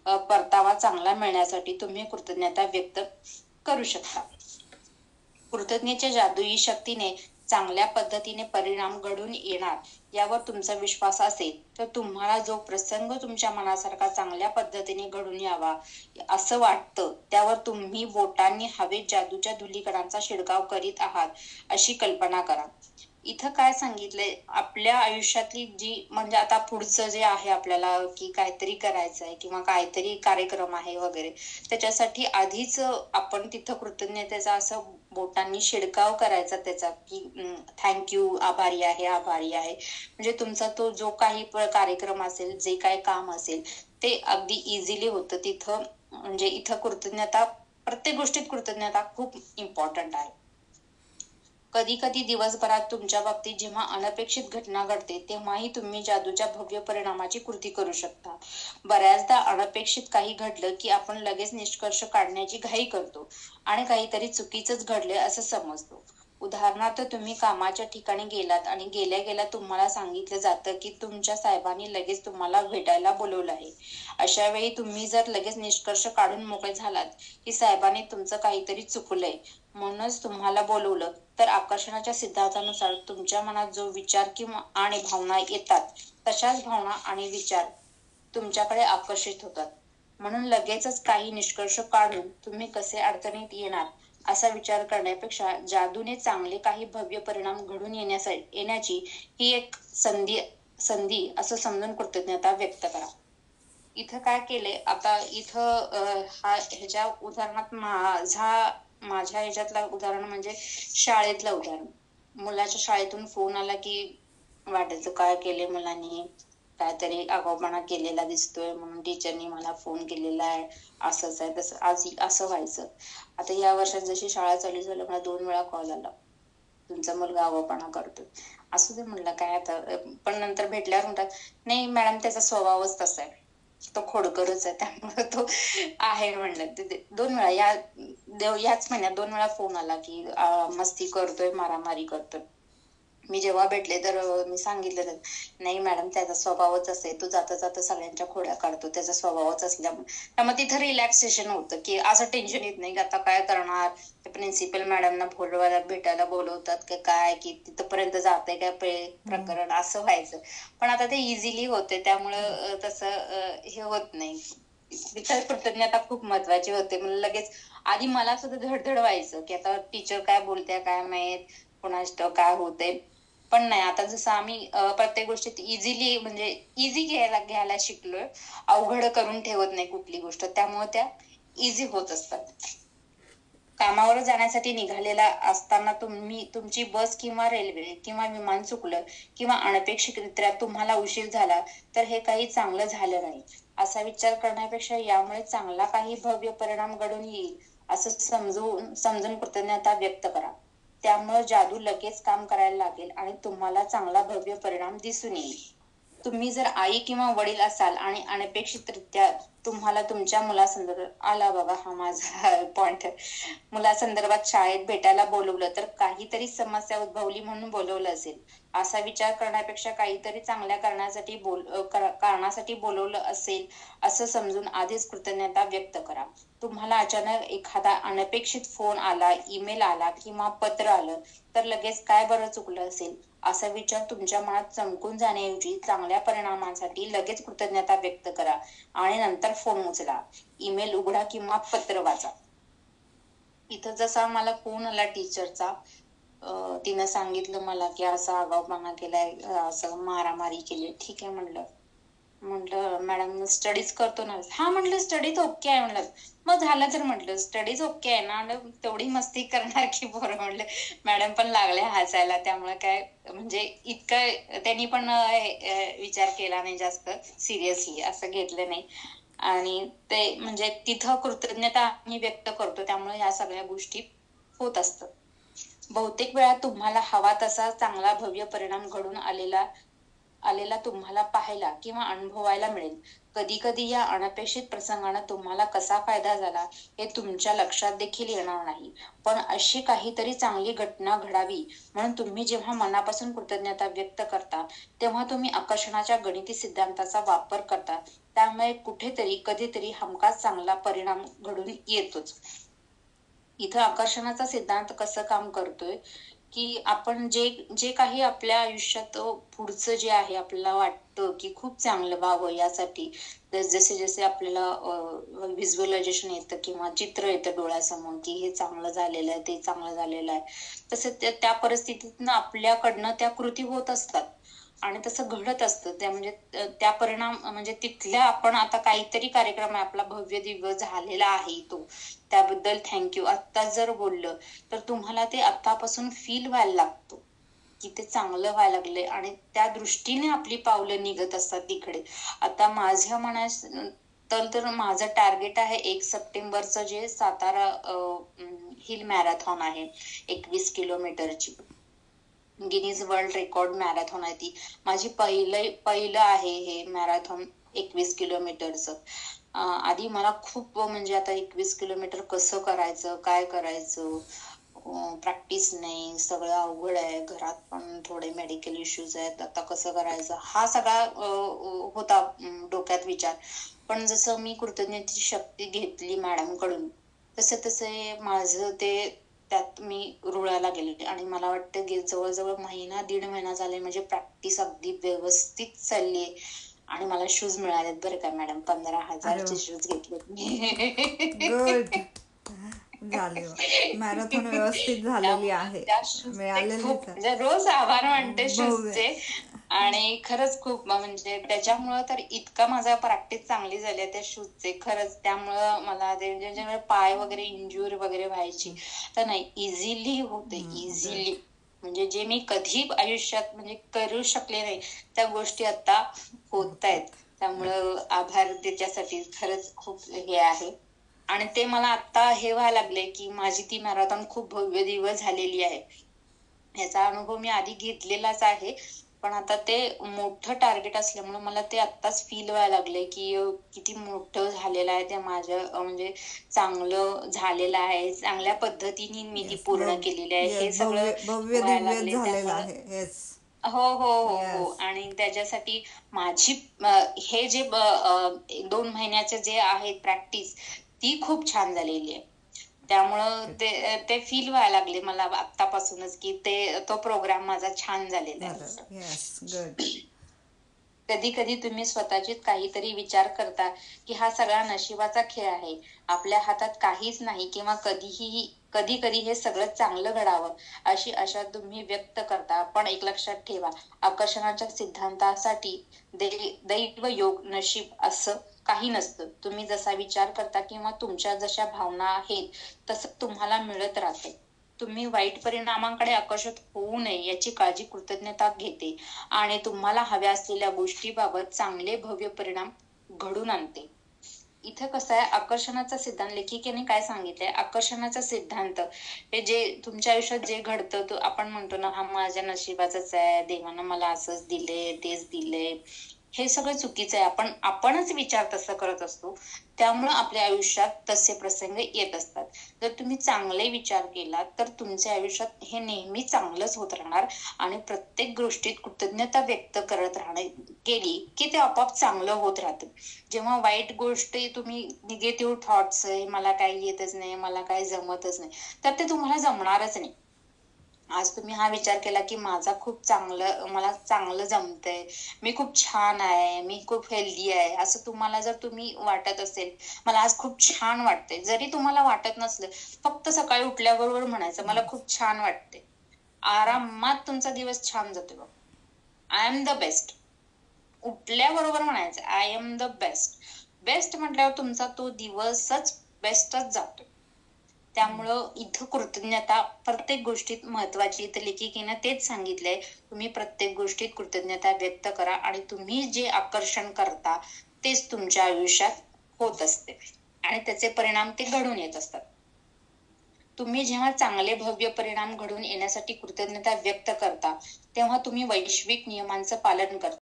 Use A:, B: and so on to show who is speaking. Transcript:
A: परतावा चांगला मिळण्यासाठी तुम्ही कृतज्ञता व्यक्त करू शकता. कृतज्ञतेच्या जादुई शक्तीने चांगल्या पद्धतीने परिणाम घडून येणार यावर तुमचा विश्वास असेल तर तुम्हाला जो प्रसंग तुमच्या मनासारखा चांगल्या पद्धतीने घडून यावा असं वाटतं त्यावर तुम्ही बोटांनी हवेत जादूच्या धुलीकणांचा शिडकाव करीत आहात अशी कल्पना करा. इथं काय सांगितलंय, आपल्या आयुष्यातली जी म्हणजे आता पुढचं जे आहे आपल्याला की काहीतरी करायचं आहे किंवा काहीतरी कार्यक्रम आहे वगैरे, त्याच्यासाठी आधीच आपण तिथं कृतज्ञतेचा असं बोटांनी शिडकाव करायचा त्याचा की थँक्यू, आभारी आहे, आभारी आहे. म्हणजे तुमचा तो जो काही कार्यक्रम असेल, जे काही काम असेल ते अगदी इझिली होतं तिथं. म्हणजे इथं कृतज्ञता, प्रत्येक गोष्टीत कृतज्ञता खूप इम्पॉर्टंट आहे. कधी कधी दिवसभरात तुमच्या बाबतीत जेव्हा अनपेक्षित घटना घडते तेव्हाही तुम्ही जादूच्या भव्य परिणामाची कृती करू शकता. बऱ्याचदा अनपेक्षित काही घडलं की आपण लगेच निष्कर्ष काढण्याची घाई करतो आणि काहीतरी चुकीचंच घडले असं समजतो. उदाहरणार्थ, तुम्ही कामाच्या ठिकाणी गेलात आणि गेल्या गेल्या तुम्हाला सांगितलं जातं की तुमच्या साहेबांनी लगेच तुम्हाला भेटायला बोलवलं आहे. अशा वेळी तुम्ही जर लगेच निष्कर्ष काढून मोकळे झालात की साहेबांनी तुमचं काहीतरी चुकलंय म्हणूनच तुम्हाला बोलवलं, तर आकर्षणाच्या सिद्धांतानुसार तुमच्या मनात जो विचार किंवा आणि भावना येतात तशाच भावना आणि विचार तुमच्याकडे आकर्षित होतात. म्हणून लगेचच काही निष्कर्ष काढून तुम्ही कसे अडचणीत येणार असा विचार करण्यापेक्षा जादूने चांगले काही भव्य परिणाम घडून येण्याची ही एक संधी असं समजून कृतज्ञता व्यक्त करा. इथं काय केलंय आता, इथं ह्याच्या उदाहरणात माझ्या ह्याच्यातलं उदाहरण म्हणजे शाळेतलं उदाहरण. मुलाच्या शाळेतून फोन आला की वाटायचं काय केले मुलांनी, काहीतरी आगाऊपणा केलेला दिसतोय म्हणून टीचरनी मला फोन केलेला आहे, असंच आहे तसं. आज असं व्हायचं. आता या वर्षात जशी शाळा चालू झाली मला 2 वेळा कॉल आला, तुमचा मुलगा आगाऊपणा करतोय. असू दे म्हणलं, काय आता. पण नंतर भेटल्यावर म्हणतात नाही मॅडम त्याचा स्वभावच तसा आहे, तो खोडकरच आहे त्यामुळे तो आहे म्हणलं. 2 वेळा याच महिन्यात 2 वेळा फोन आला की मस्ती करतोय, मारामारी करतोय. मी जेव्हा भेटले तर मी सांगितलं नाही मॅडम त्याचा स्वभावच असं आहे, तो जाता जाता सगळ्यांच्या खोड्या काढतो, त्याचा स्वभावच असल्यामुळे. त्यामुळे तिथं रिलॅक्सेशन होतं की असं टेन्शन येत नाही की आता काय करणार, ते प्रिन्सिपल मॅडमना भेटायला बोलवतात की काय, की तिथपर्यंत जाते काय प्रकरण, असं व्हायचं. पण आता ते इझिली होते त्यामुळं तसं हे होत नाही. तिथं कृतज्ञता खूप महत्वाची होते. लगेच आधी मला सुद्धा धडधड व्हायचं की आता टीचर काय बोलते काय माहित, कोणास ठाऊक काय होते. पण नाही, आता जसं आम्ही प्रत्येक गोष्टीत इझिली म्हणजे इझी घ्यायला शिकलोय, अवघड करून ठेवत नाही कुठली गोष्ट, त्यामुळे त्या इझी होत असतात. कामावर जाण्यासाठी निघालेला असताना तुमची बस किंवा रेल्वे किंवा विमान चुकलं किंवा अनपेक्षितरित्या तुम्हाला उशीर झाला तर हे काही चांगलं झालं नाही असा विचार करण्यापेक्षा यामुळे चांगला काही भव्य परिणाम घडून येईल असं समजून कृतज्ञता व्यक्त करा. त्यामुळे जादू लगेच काम करायला लागेल आणि तुम्हाला चांगला भव्य परिणाम दिसून येईल. तुम्ही जर आई किंवा वडील असाल आणि अनपेक्षितरित्या तुम्हाला तुमच्या मुलासंदर्भात आला, बघा हा माझा पॉइंट, मुलासंदर्भात शाळेत भेटायला बोलवलं तर काहीतरी समस्या उद्भवली म्हणून बोलवलं असेल असा विचार करण्यापेक्षा काहीतरी चांगल्या कारणासाठी बोलवलं असेल असं समजून आधीच कृतज्ञता व्यक्त करा. तुम्हाला अचानक एखादा अनपेक्षित फोन आला, ईमेल आला किंवा पत्र आलं तर लगेच काय बरं चुकलं असेल असा विचार तुमच्या मनात चमकून जाण्याऐवजी चांगल्या परिणामांसाठी लगेच कृतज्ञता व्यक्त करा आणि नंतर फोन उचला, ईमेल उघडा किंवा पत्र वाचा. इथं जसा मला फोन आला टीचरचा, तिनं सांगितलं मला की असा आगाऊपणा केलाय, असं मारामारी केली. ठीक आहे म्हटलं मॅडम स्टडीज करतो ना. हा म्हटलं स्टडीज ओके आहे म्हटलं. मग झालं तर म्हटलं स्टडीज ओके आहे ना, तेवढी मस्ती करणार की बरं म्हटलं. मॅडम पण लागल्या हसायला, त्यामुळे काय म्हणजे इतकं त्यांनी पण विचार केला नाही, जास्त सिरियसली असं घेतलं नाही. आणि ते म्हणजे तिथं कृतज्ञता आम्ही व्यक्त करतो, त्यामुळे ह्या सगळ्या गोष्टी होत असतात. बहुतेक वेळा तुम्हाला हवा तसा चांगला भव्य परिणाम घडून आलेला तुम्हाला पाहायला किंवा अनुभवायला मिळेल. कधी कधी या अनपेक्षित प्रसंगानं तुम्हाला कसा फायदा झाला हे तुमच्या लक्षात देखील येणार नाही. पण अशी काहीतरी चांगली घटना घडावी म्हणून तुम्ही जेव्हा मनापासून कृतज्ञता व्यक्त करता तेव्हा तुम्ही आकर्षणाच्या गणिती सिद्धांताचा वापर करता. त्यामुळे कुठेतरी कधीतरी हमखास चांगला परिणाम घडून येतोच. इथं आकर्षणाचा सिद्धांत कसं काम करतोय की आपण जे जे काही आपल्या आयुष्यात पुढचं जे आहे आपल्याला वाटतं की खूप चांगलं व्हावं यासाठी जसे जसे आपल्याला व्हिज्युअलायझेशन येतं किंवा चित्र येतं डोळ्यासमोर की हे चांगलं झालेलं आहे, ते चांगलं झालेलं आहे, तसं त्या परिस्थितीतनं आपल्याकडनं त्या कृती होत असतात आणि तसं घडत असतं. त्या म्हणजे त्या परिणाम म्हणजे तिथल्या आपण आता काहीतरी कार्यक्रम आहे आपला भव्य दिव्य झालेला आहे तो, त्याबद्दल थँक्यू आत्ता जर बोललं तर तुम्हाला ते आत्तापासून फील व्हायला लागतं की ते चांगलं व्हायला लागलंय आणि त्या दृष्टीने आपली पावलं निघत असतात तिकडे. आता माझ्या म्हणास तर माझं टार्गेट आहे 1 सप्टेंबरचं जे सातारा हिल मॅरेथॉन आहे 21 किलोमीटरची. गिनीज वर्ल्ड रेकॉर्ड मॅरेथॉन आहे ती. माझी पहिलं आहे हे मॅरेथॉन 21 किलोमीटरचं. आधी मला खूप म्हणजे आता 21 किलोमीटर कसं करायचं, काय करायचं, प्रॅक्टिस नाही, सगळं अवघड आहे, घरात पण थोडे मेडिकल इश्यूज आहेत, आता कसं करायचं हा सगळा होता डोक्यात विचार. पण जसं मी कृतज्ञतेची शक्ती घेतली मॅडम कडून तसे तसे माझं ते त्यात मी रुळायला गेले आणि मला वाटतं की जवळजवळ महिना दीड महिना झाले म्हणजे प्रॅक्टिस अगदी व्यवस्थित चाललीये आणि मला शूज मिळालेत बरं का मॅडम. 15,000चे शूज घेतलेत मी.
B: गुड झाले. मॅरेथॉन व्यवस्थित झालेली आहे,
A: त्या शूजचे खूप
B: मिळालेलीच
A: म्हणजे
B: आहे.
A: रोज आभार मानते
B: भव्य.
A: शूजचे. आणि खरंच खूप म्हणजे त्याच्यामुळं तर इतका माझा प्रॅक्टिस चांगली झाली त्या शूजचे खरंच. त्यामुळं मला ते ज्याच्यामुळे पाय वगैरे इंज्युरी वगैरे व्हायची तर नाही, इझिली होते,
B: गुड.
A: इझिली. म्हणजे जे मी कधी आयुष्यात म्हणजे करू शकले नाही त्या गोष्टी आता होत आहेत. त्यामुळं आभार त्याच्यासाठी खरंच खूप हे आहे. आणि ते मला आता हे व्हायला लागले की माझी ती मॅरेथॉन खूप भव्य दिवस झालेली आहे. याचा अनुभव मी आधी घेतलेलाच आहे पण आता ते मोठं टार्गेट असल्यामुळे मला ते आत्ताच फील व्हायला लागले की किती मोठं झालेलं आहे ते माझं म्हणजे चांगलं झालेलं आहे, चांगल्या पद्धतीने मी ती
B: येस,
A: पूर्ण केलेली आहे हे
B: येस,
A: सगळं
B: भव्य भव्य
A: व्हायला
B: दिव्य
A: लागले.
B: झालेला
A: त्यामुळं
B: आहे. येस.
A: हो हो हो हो.
B: येस.
A: आणि त्याच्यासाठी माझी हे जे 2 महिन्याचे जे आहे प्रॅक्टिस ती खूप छान झालेली आहे. त्यामुळं ते फील व्हायला लागले मला आत्तापासूनच की तो प्रोग्राम माझा छान झालेला आहे
B: झालं.
A: असं.
B: येस. गुड.
A: कधी कधी तुम्ही स्वतःचीच काहीतरी विचार करता की हा सगळा नशिबाचा खेळ आहे, आपल्या हातात काहीच नाही किंवा कधी कधी हे सगळं चांगलं घडावं अशी आशा तुम्ही व्यक्त करता. पण एक लक्षात ठेवा, आकर्षणाच्या सिद्धांतासाठी दैव योग नशीब असं काही नसतं. तुम्ही जसा विचार करता किंवा तुमच्या जशा भावना आहेत तसं तुम्हाला मिळत राहतं. तुम्ही वाईट परिणामांकडे आकर्षित होऊ नये याची काळजी कृतज्ञता घेते आणि तुम्हाला हव्या असलेल्या गोष्टीबाबत चांगले भव्य परिणाम घडून आणते. इथं कसं आहे, आकर्षणाचा सिद्धांत लेखिकेने काय सांगितलंय, आकर्षणाचा सिद्धांत हे जे तुमच्या आयुष्यात जे घडतं तो आपण म्हणतो ना हा माझ्या नशिबाचाच आहे, देवानं मला असंच दिलंय तेच दिलंय, हे सगळं चुकीचं आहे. आपणच विचार तसं करत असतो त्यामुळं आपल्या आयुष्यात तसे प्रसंग येत असतात. जर तुम्ही चांगले विचार केला तर तुमच्या आयुष्यात हे नेहमी चांगलंच होत राहणार आणि प्रत्येक गोष्टीत कृतज्ञता व्यक्त करत केली की ते आपोआप चांगलं होत राहतं. जेव्हा वाईट गोष्टी तुम्ही निगेटिव्ह थॉट्स आहे, मला काही येतच नाही, मला काही जमतच नाही, तर ते तुम्हाला जमणारच नाही. आज तुम्ही हा विचार केला की मला चांगलं जमतंय, मी खूप छान आहे, मी खूप हेल्दी आहे, असं तुम्हाला जर तुम्ही वाटत असेल, मला आज खूप छान वाटतंय, जरी तुम्हाला वाटत नसलं फक्त सकाळी उठल्याबरोबर म्हणायचं मला खूप छान वाटतंय, आरामात तुमचा दिवस छान जातो बघ. आय एम द बेस्ट उठल्याबरोबर म्हणायचं, I am the best. Best म्हटल्यावर तुमचा तो दिवसच बेस्टच जातो. त्यामुळं इथं कृतज्ञता प्रत्येक गोष्टीत महत्वाची. तर लेखिकेनं तेच सांगितलंय, तुम्ही प्रत्येक गोष्टीत कृतज्ञता व्यक्त करा आणि तुम्ही जे आकर्षण करता तेच तुमच्या आयुष्यात होत असते आणि त्याचे परिणाम ते घडून येत असतात. तुम्ही जेव्हा चांगले भव्य परिणाम घडून येण्यासाठी कृतज्ञता व्यक्त करता तेव्हा तुम्ही वैश्विक नियमांचं पालन करता.